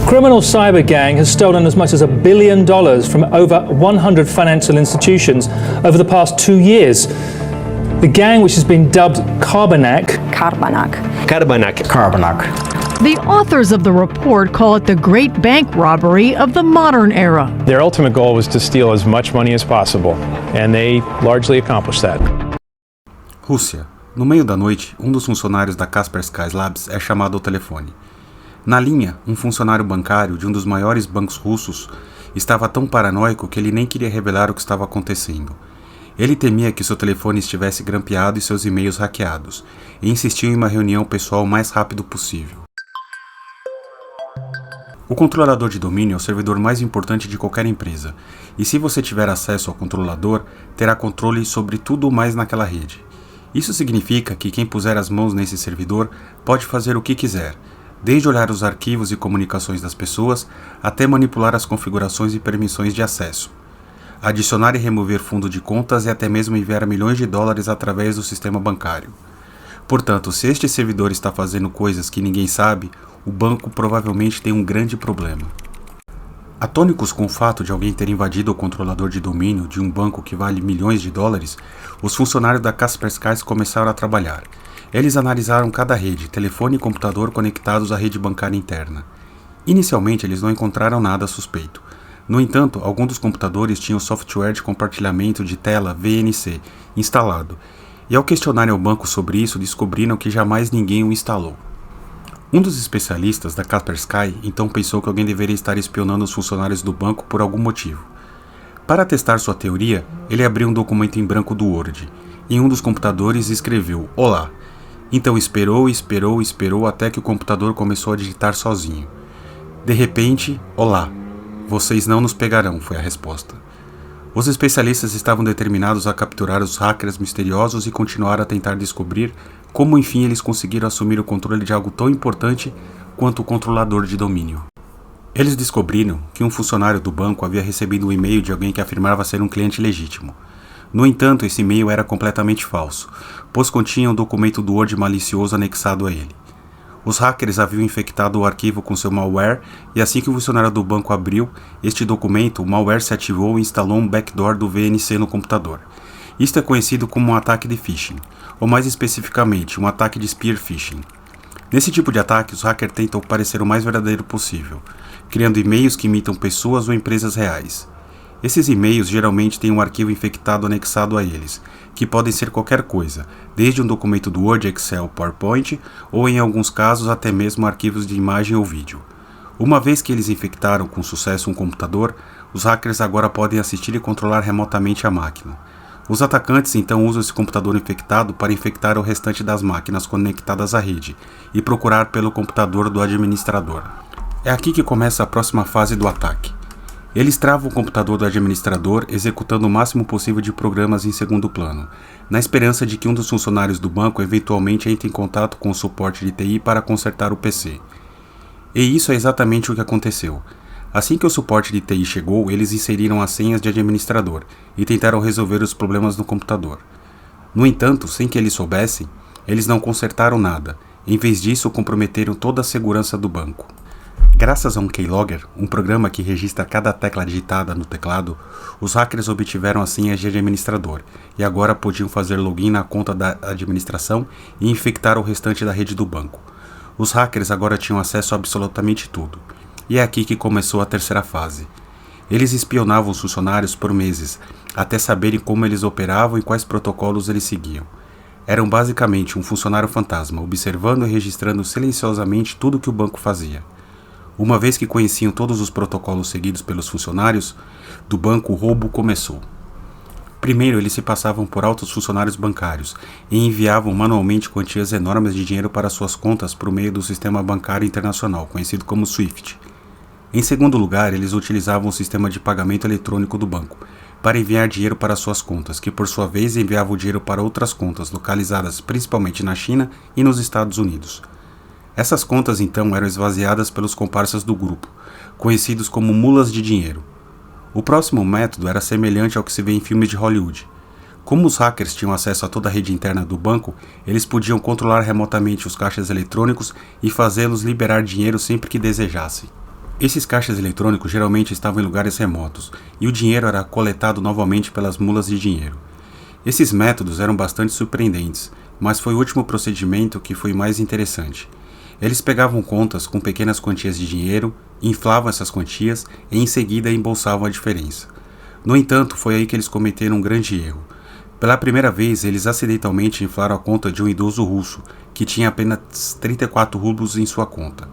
criminal cyber gang has stolen as much as $1 billion from over 100 financial institutions over the past 2 years. The gang, which has been dubbed Carbanak. The authors of the report call it the great bank robbery of the modern era. Their ultimate goal was to steal as much money as possible, and they largely accomplished that. Rússia. No meio da noite, um dos funcionários da Kaspersky Labs é chamado ao telefone. Na linha, um funcionário bancário de um dos maiores bancos russos estava tão paranoico que ele nem queria revelar o que estava acontecendo. Ele temia que seu telefone estivesse grampeado e seus e-mails hackeados, e insistiu em uma reunião pessoal o mais rápido possível. O controlador de domínio é o servidor mais importante de qualquer empresa, e se você tiver acesso ao controlador, terá controle sobre tudo mais naquela rede. Isso significa que quem puser as mãos nesse servidor pode fazer o que quiser, desde olhar os arquivos e comunicações das pessoas até manipular as configurações e permissões de acesso, adicionar e remover fundo de contas e até mesmo enviar milhões de dólares através do sistema bancário. Portanto, se este servidor está fazendo coisas que ninguém sabe, o banco provavelmente tem um grande problema. Atônicos com o fato de alguém ter invadido o controlador de domínio de um banco que vale milhões de dólares, os funcionários da Kaspersky começaram a trabalhar. Eles analisaram cada rede, telefone e computador conectados à rede bancária interna. Inicialmente, eles não encontraram nada suspeito. No entanto, alguns dos computadores tinham software de compartilhamento de tela VNC instalado, e ao questionarem o banco sobre isso, descobriram que jamais ninguém o instalou. Um dos especialistas da Kaspersky então pensou que alguém deveria estar espionando os funcionários do banco por algum motivo. Para testar sua teoria, ele abriu um documento em branco do Word. Em um dos computadores escreveu "Olá". Então esperou até que o computador começou a digitar sozinho. De repente, "Olá, vocês não nos pegarão", foi a resposta. Os especialistas estavam determinados a capturar os hackers misteriosos e continuar a tentar descobrir como enfim eles conseguiram assumir o controle de algo tão importante quanto o controlador de domínio. Eles descobriram que um funcionário do banco havia recebido um e-mail de alguém que afirmava ser um cliente legítimo. No entanto, esse e-mail era completamente falso, pois continha um documento do Word malicioso anexado a ele. Os hackers haviam infectado o arquivo com seu malware e assim que o funcionário do banco abriu este documento, o malware se ativou e instalou um backdoor do VNC no computador. Isto é conhecido como um ataque de phishing, ou mais especificamente, um ataque de spear phishing. Nesse tipo de ataque, os hackers tentam parecer o mais verdadeiro possível, criando e-mails que imitam pessoas ou empresas reais. Esses e-mails geralmente têm um arquivo infectado anexado a eles, que podem ser qualquer coisa, desde um documento do Word, Excel, PowerPoint, ou em alguns casos até mesmo arquivos de imagem ou vídeo. Uma vez que eles infectaram com sucesso um computador, os hackers agora podem assistir e controlar remotamente a máquina. Os atacantes então usam esse computador infectado para infectar o restante das máquinas conectadas à rede e procurar pelo computador do administrador. É aqui que começa a próxima fase do ataque. Eles travam o computador do administrador, executando o máximo possível de programas em segundo plano, na esperança de que um dos funcionários do banco eventualmente entre em contato com o suporte de TI para consertar o PC. E isso é exatamente o que aconteceu. Assim que o suporte de TI chegou, eles inseriram as senhas de administrador e tentaram resolver os problemas no computador. No entanto, sem que eles soubessem, eles não consertaram nada. Em vez disso, comprometeram toda a segurança do banco. Graças a um keylogger, um programa que registra cada tecla digitada no teclado, os hackers obtiveram as senhas de administrador e agora podiam fazer login na conta da administração e infectar o restante da rede do banco. Os hackers agora tinham acesso a absolutamente tudo. E é aqui que começou a terceira fase. Eles espionavam os funcionários por meses, até saberem como eles operavam e quais protocolos eles seguiam. Eram basicamente um funcionário fantasma, observando e registrando silenciosamente tudo o que o banco fazia. Uma vez que conheciam todos os protocolos seguidos pelos funcionários do banco, o roubo começou. Primeiro, eles se passavam por altos funcionários bancários e enviavam manualmente quantias enormes de dinheiro para suas contas por meio do sistema bancário internacional, conhecido como SWIFT. Em segundo lugar, eles utilizavam o sistema de pagamento eletrônico do banco para enviar dinheiro para suas contas, que por sua vez enviavam o dinheiro para outras contas localizadas principalmente na China e nos Estados Unidos. Essas contas então eram esvaziadas pelos comparsas do grupo, conhecidos como mulas de dinheiro. O próximo método era semelhante ao que se vê em filmes de Hollywood. Como os hackers tinham acesso a toda a rede interna do banco, eles podiam controlar remotamente os caixas eletrônicos e fazê-los liberar dinheiro sempre que desejassem. Esses caixas eletrônicos geralmente estavam em lugares remotos, e o dinheiro era coletado novamente pelas mulas de dinheiro. Esses métodos eram bastante surpreendentes, mas foi o último procedimento que foi mais interessante. Eles pegavam contas com pequenas quantias de dinheiro, inflavam essas quantias e em seguida embolsavam a diferença. No entanto, foi aí que eles cometeram um grande erro. Pela primeira vez, eles acidentalmente inflaram a conta de um idoso russo, que tinha apenas 34 rublos em sua conta.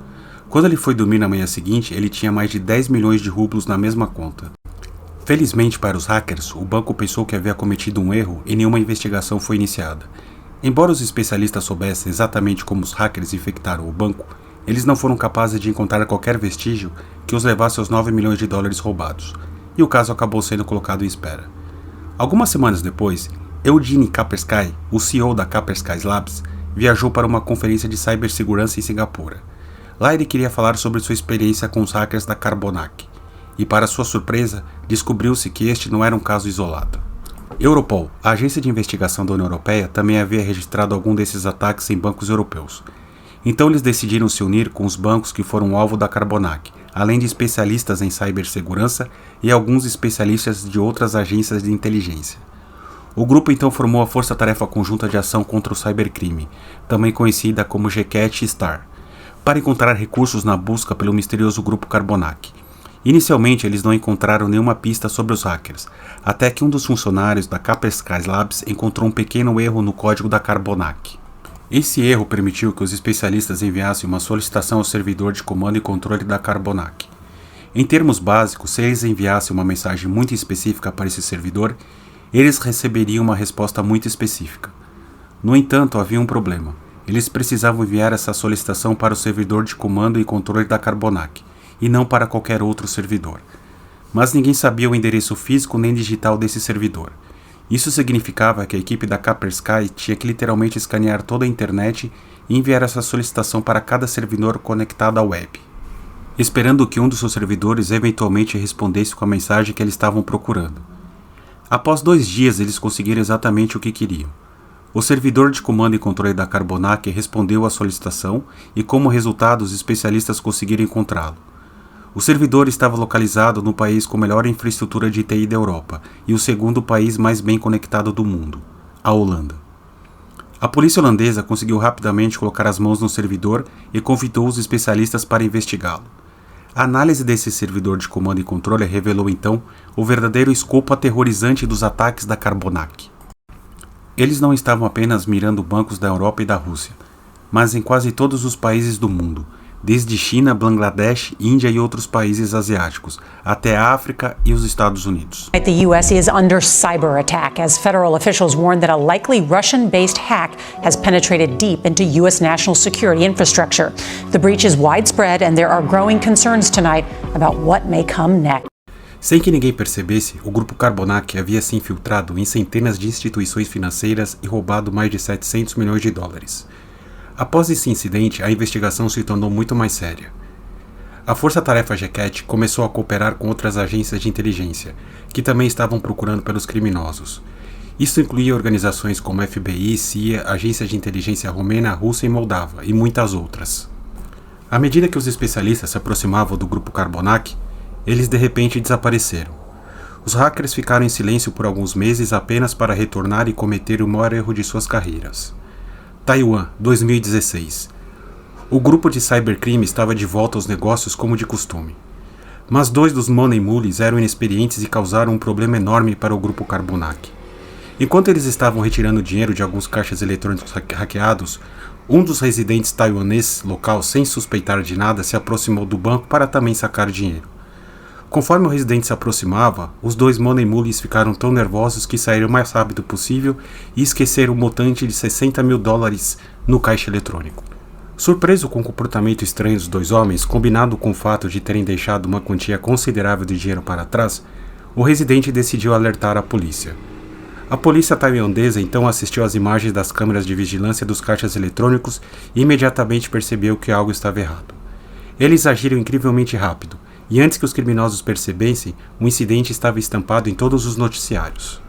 Quando ele foi dormir na manhã seguinte, ele tinha mais de 10 milhões de rublos na mesma conta. Felizmente para os hackers, o banco pensou que havia cometido um erro e nenhuma investigação foi iniciada. Embora os especialistas soubessem exatamente como os hackers infectaram o banco, eles não foram capazes de encontrar qualquer vestígio que os levasse aos 9 milhões de dólares roubados, e o caso acabou sendo colocado em espera. Algumas semanas depois, Eugene Kaspersky, o CEO da Kaspersky Labs, viajou para uma conferência de cibersegurança em Singapura. Lá ele queria falar sobre sua experiência com os hackers da Carbonac, e para sua surpresa, descobriu-se que este não era um caso isolado. Europol, a agência de investigação da União Europeia, também havia registrado algum desses ataques em bancos europeus. Então eles decidiram se unir com os bancos que foram alvo da Carbonac, além de especialistas em cibersegurança e alguns especialistas de outras agências de inteligência. O grupo então formou a Força-Tarefa Conjunta de Ação contra o Cybercrime, também conhecida como GCAT-STAR, para encontrar recursos na busca pelo misterioso grupo Carbonac. Inicialmente, eles não encontraram nenhuma pista sobre os hackers, até que um dos funcionários da Kaspersky Labs encontrou um pequeno erro no código da Carbonac. Esse erro permitiu que os especialistas enviassem uma solicitação ao servidor de comando e controle da Carbonac. Em termos básicos, se eles enviassem uma mensagem muito específica para esse servidor, eles receberiam uma resposta muito específica. No entanto, havia um problema. Eles precisavam enviar essa solicitação para o servidor de comando e controle da Carbonac, e não para qualquer outro servidor. Mas ninguém sabia o endereço físico nem digital desse servidor. Isso significava que a equipe da Kaspersky tinha que literalmente escanear toda a internet e enviar essa solicitação para cada servidor conectado à web, esperando que um dos seus servidores eventualmente respondesse com a mensagem que eles estavam procurando. Após 2 dias, eles conseguiram exatamente o que queriam. O servidor de comando e controle da Carbonac respondeu à solicitação e, como resultado, os especialistas conseguiram encontrá-lo. O servidor estava localizado no país com melhor infraestrutura de TI da Europa e o segundo país mais bem conectado do mundo, a Holanda. A polícia holandesa conseguiu rapidamente colocar as mãos no servidor e convidou os especialistas para investigá-lo. A análise desse servidor de comando e controle revelou então o verdadeiro escopo aterrorizante dos ataques da Carbonac. Eles não estavam apenas mirando bancos da Europa e da Rússia, mas em quase todos os países do mundo, desde China, Bangladesh, Índia e outros países asiáticos, até a África e os Estados Unidos. The U.S. is under cyber attack as federal officials warn that a likely Russian-based hack has penetrated deep into U.S. national security infrastructure. The breach is widespread and there are growing concerns tonight about what may come next. Sem que ninguém percebesse, o grupo Carbonac havia se infiltrado em centenas de instituições financeiras e roubado mais de 700 milhões de dólares. Após esse incidente, a investigação se tornou muito mais séria. A Força-Tarefa GCAT começou a cooperar com outras agências de inteligência, que também estavam procurando pelos criminosos. Isso incluía organizações como FBI, CIA, Agência de Inteligência Romena, Russa e Moldava, e muitas outras. À medida que os especialistas se aproximavam do grupo Carbonac, eles de repente desapareceram. Os hackers ficaram em silêncio por alguns meses apenas para retornar e cometer o maior erro de suas carreiras. Taiwan, 2016. O grupo de cybercrime estava de volta aos negócios como de costume. Mas 2 dos Money Mules eram inexperientes e causaram um problema enorme para o grupo Carbonac. Enquanto eles estavam retirando dinheiro de alguns caixas eletrônicos hackeados, um dos residentes taiwaneses local, sem suspeitar de nada, se aproximou do banco para também sacar dinheiro. Conforme o residente se aproximava, os 2 Money Mules ficaram tão nervosos que saíram o mais rápido possível e esqueceram o montante de 60 mil dólares no caixa eletrônico. Surpreso com o comportamento estranho dos 2 homens, combinado com o fato de terem deixado uma quantia considerável de dinheiro para trás, o residente decidiu alertar a polícia. A polícia tailandesa então assistiu às imagens das câmeras de vigilância dos caixas eletrônicos e imediatamente percebeu que algo estava errado. Eles agiram incrivelmente rápido, e antes que os criminosos percebessem, o incidente estava estampado em todos os noticiários.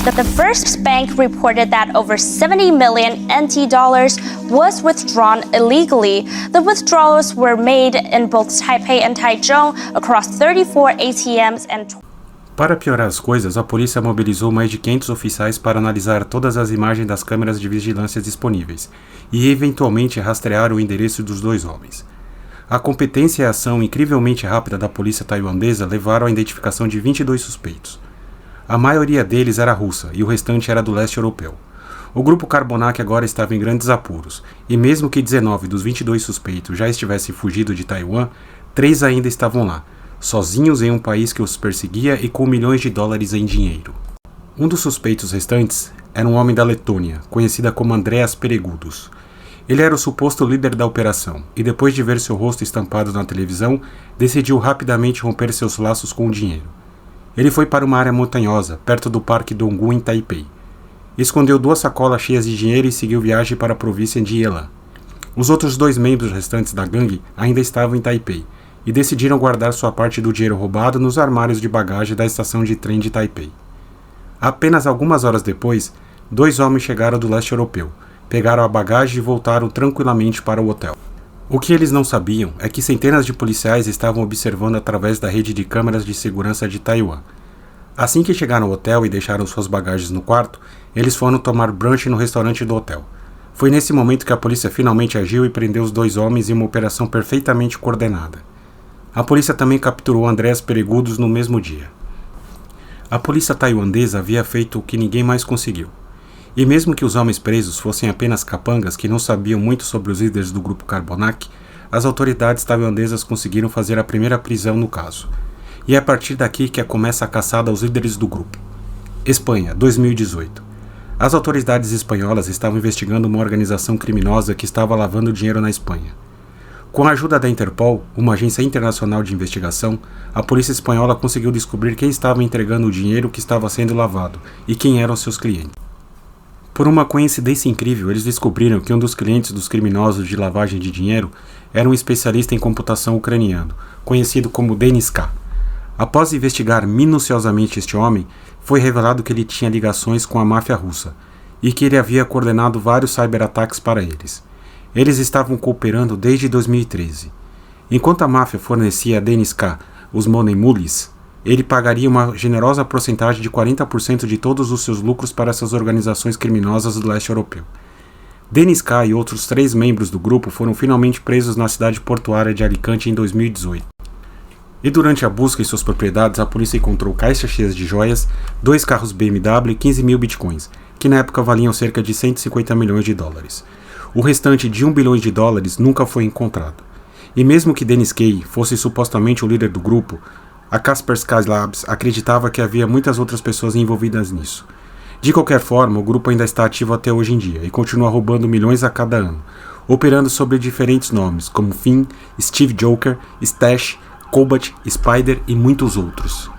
that the first bank reported that over 70 million NT dollars was withdrawn illegally. The withdrawals were made in both Taipei and Taichung across 34 ATMs and... Para piorar as coisas, a polícia mobilizou mais de 500 oficiais para analisar todas as imagens das câmeras de vigilância disponíveis e, eventualmente, rastrear o endereço dos dois homens. A competência e a ação incrivelmente rápida da polícia taiwanesa levaram à identificação de 22 suspeitos. A maioria deles era russa e o restante era do leste europeu. O grupo Carbonac agora estava em grandes apuros, e mesmo que 19 dos 22 suspeitos já estivessem fugido de Taiwan, 3 ainda estavam lá, sozinhos em um país que os perseguia e com milhões de dólares em dinheiro. Um dos suspeitos restantes era um homem da Letônia, conhecida como Andreas Peregoodos. Ele era o suposto líder da operação, e depois de ver seu rosto estampado na televisão, decidiu rapidamente romper seus laços com o dinheiro. Ele foi para uma área montanhosa, perto do Parque Donggu em Taipei. Escondeu 2 sacolas cheias de dinheiro e seguiu viagem para a província de Yelan. Os outros 2 membros restantes da gangue ainda estavam em Taipei, e decidiram guardar sua parte do dinheiro roubado nos armários de bagagem da estação de trem de Taipei. Apenas algumas horas depois, 2 homens chegaram do leste europeu, pegaram a bagagem e voltaram tranquilamente para o hotel. O que eles não sabiam é que centenas de policiais estavam observando através da rede de câmeras de segurança de Taiwan. Assim que chegaram ao hotel e deixaram suas bagagens no quarto, eles foram tomar brunch no restaurante do hotel. Foi nesse momento que a polícia finalmente agiu e prendeu os 2 homens em uma operação perfeitamente coordenada. A polícia também capturou Andreas Peregoodos no mesmo dia. A polícia taiwanesa havia feito o que ninguém mais conseguiu. E mesmo que os homens presos fossem apenas capangas que não sabiam muito sobre os líderes do grupo Carbonac, as autoridades taiwanesas conseguiram fazer a primeira prisão no caso. E é a partir daqui que começa a caçada aos líderes do grupo. Espanha, 2018. As autoridades espanholas estavam investigando uma organização criminosa que estava lavando dinheiro na Espanha. Com a ajuda da Interpol, uma agência internacional de investigação, a polícia espanhola conseguiu descobrir quem estava entregando o dinheiro que estava sendo lavado e quem eram seus clientes. Por uma coincidência incrível, eles descobriram que um dos clientes dos criminosos de lavagem de dinheiro era um especialista em computação ucraniano, conhecido como Denis K. Após investigar minuciosamente este homem, foi revelado que ele tinha ligações com a máfia russa e que ele havia coordenado vários cyberataques para eles. Eles estavam cooperando desde 2013. Enquanto a máfia fornecia a Denis K. os money mules, ele pagaria uma generosa porcentagem de 40% de todos os seus lucros para essas organizações criminosas do leste europeu. Denis K. e outros 3 membros do grupo foram finalmente presos na cidade portuária de Alicante em 2018. E durante a busca em suas propriedades, a polícia encontrou caixas cheias de joias, 2 carros BMW e 15 mil bitcoins, que na época valiam cerca de 150 milhões de dólares. O restante de 1 bilhão de dólares nunca foi encontrado. E mesmo que Denis K. fosse supostamente o líder do grupo, a Kaspersky Labs acreditava que havia muitas outras pessoas envolvidas nisso. De qualquer forma, o grupo ainda está ativo até hoje em dia e continua roubando milhões a cada ano, operando sob diferentes nomes, como Finn, Steve Joker, Stash, Cobalt, Spider e muitos outros.